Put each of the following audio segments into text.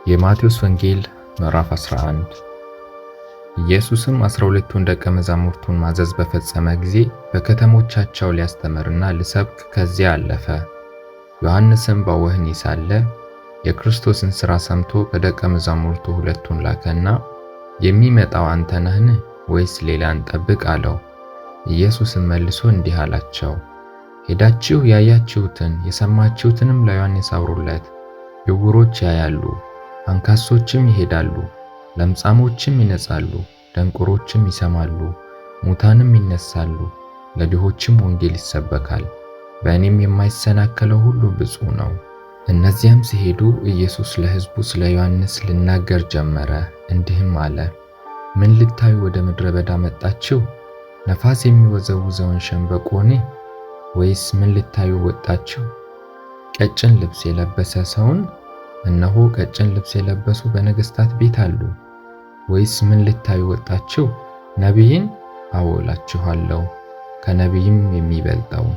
የማቴዎስ ወንጌል ምዕራፍ 11። ኢየሱስም 12ቱን ደቀ መዛሙርቱን ማዘዝ በፈጸመ ጊዜ በከተሞቻቸው ሊያስተምርና ሊሰብክ ከዚያ አለፈ። ዮሐንስም በወህኒ ሳለ የክርስቶስን ሥራ ሰምቶ ከደቀ መዛሙርቱ ሁለቱን ላከና የሚመጣው አንተ ነህን ወይስ ሌላ እንጠብቅ አለው። ኢየሱስም መልሶ እንዲህ አላቸው፣ ሄዳችሁ ያያችሁትን የሰማችሁትንም ለዮሐንስ አውሩለት። ዕውሮች ያያሉ፣ አንካሶችም ይሄዳሉ፣ ለምጻሞችም ይነጻሉ፣ ደንቆሮችም ይሰማሉ፣ ሙታንም ይነሳሉ፣ ለድሆችም ወንጌል ይሰበካል። በእኔም የማይሰናከለው ሁሉ ብፁዕ ነው። እነዚያም ሲሄዱ ኢየሱስ ለሕዝቡ ስለ ዮሐንስ ሊናገር ጀመረ፣ እንዲህም አለ። ምን ልታዩ ወደ ምድረ በዳ መጣችሁ? ነፋስ የሚወዘውዘውን ሸምበቆን? ወይስ ምን ልታዩ ወጣችሁ? ቀጭን ልብስ የለበሰ ሰውን? እነሆ ቀጭን ልብስ የለበሱ በነገሥታት ቤት አሉ። ወይስ ምን ልታዩ ወጣችሁ? ነቢይን? አዎ እላችኋለሁ፣ ከነቢይም የሚበልጠው።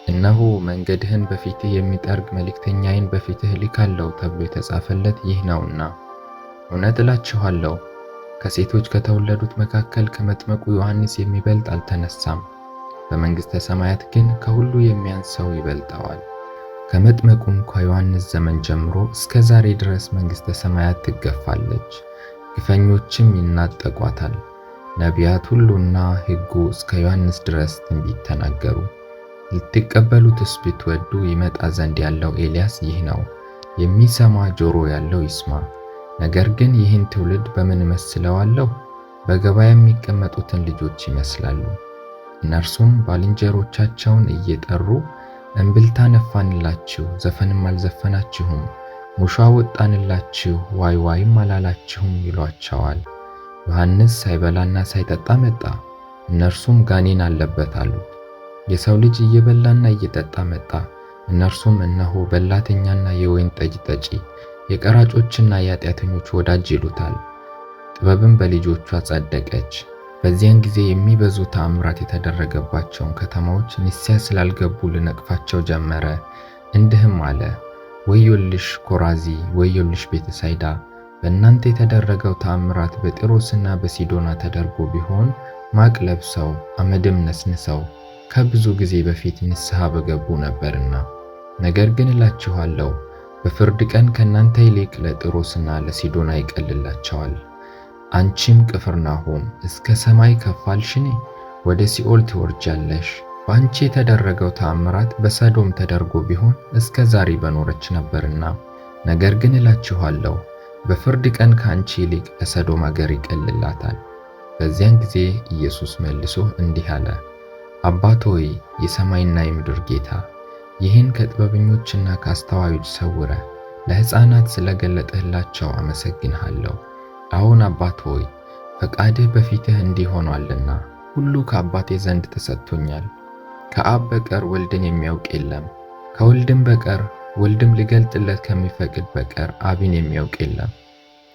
እነሆ መንገድህን በፊትህ የሚጠርግ መልእክተኛዬን በፊትህ እልካለሁ ተብሎ የተጻፈለት ይህ ነውና። እውነት እላችኋለሁ፣ ከሴቶች ከተወለዱት መካከል ከመጥምቁ ዮሐንስ የሚበልጥ አልተነሳም። በመንግሥተ ሰማያት ግን ከሁሉ የሚያንሰው ይበልጠዋል። ከመጥምቁም ከዮሐንስ ዘመን ጀምሮ እስከ ዛሬ ድረስ መንግሥተ ሰማያት ትገፋለች፣ ግፈኞችም ይናጠቋታል። ነቢያት ሁሉና ሕጉ እስከ ዮሐንስ ድረስ ትንቢት ተናገሩ። ልትቀበሉትስ ብትወዱ ይመጣ ዘንድ ያለው ኤልያስ ይህ ነው። የሚሰማ ጆሮ ያለው ይስማ። ነገር ግን ይህን ትውልድ በምን እመስለዋለሁ? በገበያ የሚቀመጡትን ልጆች ይመስላሉ። እነርሱም ባልንጀሮቻቸውን እየጠሩ እምብልታ ነፋንላችሁ፣ ዘፈንም አልዘፈናችሁም፣ ሙሾ አወጣንላችሁ፣ ዋይ ዋይም አላላችሁም ይሏቸዋል። ዮሐንስ ሳይበላና ሳይጠጣ መጣ፣ እነርሱም ጋኔን አለበት አሉት። የሰው ልጅ እየበላና እየጠጣ መጣ፣ እነርሱም እነሆ በላተኛና የወይን ጠጅ ጠጪ፣ የቀራጮችና የኃጢአተኞች ወዳጅ ይሉታል። ጥበብም በልጆቿ ጸደቀች። በዚያን ጊዜ የሚበዙ ተአምራት የተደረገባቸውን ከተማዎች ንስሐ ስላልገቡ ልነቅፋቸው ጀመረ። እንዲህም አለ፣ ወዮልሽ ኮራዚ፣ ወዮልሽ ቤተሳይዳ! በእናንተ የተደረገው ተአምራት በጢሮስና በሲዶና ተደርጎ ቢሆን ማቅ ለብሰው አመድም ነስንሰው ከብዙ ጊዜ በፊት ንስሐ በገቡ ነበርና። ነገር ግን እላችኋለሁ፣ በፍርድ ቀን ከእናንተ ይልቅ ለጢሮስና ለሲዶና ይቀልላቸዋል። አንቺም ቅፍርናሆም እስከ ሰማይ ከፍ አልሽን? ወደ ሲኦል ትወርጃለሽ። በአንቺ የተደረገው ተአምራት በሰዶም ተደርጎ ቢሆን እስከ ዛሬ በኖረች ነበርና። ነገር ግን እላችኋለሁ፣ በፍርድ ቀን ከአንቺ ይልቅ ለሰዶም አገር ይቀልላታል። በዚያን ጊዜ ኢየሱስ መልሶ እንዲህ አለ፣ አባት ሆይ፣ የሰማይና የምድር ጌታ፣ ይህን ከጥበበኞችና ከአስተዋዮች ሰውረ ለሕፃናት ስለገለጠህላቸው አመሰግንሃለሁ። አሁን አባት ሆይ፣ ፈቃድህ በፊትህ እንዲህ ሆኗልና ሁሉ ከአባቴ ዘንድ ተሰጥቶኛል። ከአብ በቀር ወልድን የሚያውቅ የለም፣ ከወልድም በቀር ወልድም ሊገልጥለት ከሚፈቅድ በቀር አብን የሚያውቅ የለም።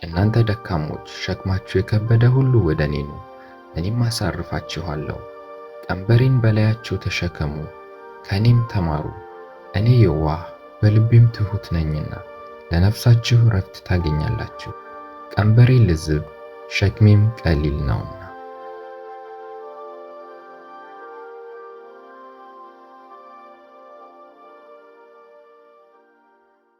እናንተ ደካሞች፣ ሸክማችሁ የከበደ ሁሉ ወደ እኔ ኑ፣ እኔም አሳርፋችኋለሁ። ቀንበሬን በላያችሁ ተሸከሙ፣ ከእኔም ተማሩ፣ እኔ የዋህ በልቤም ትሑት ነኝና ለነፍሳችሁ ዕረፍት ታገኛላችሁ። ቀንበሬ ልዝብ ሸክሜም ቀሊል ነውና።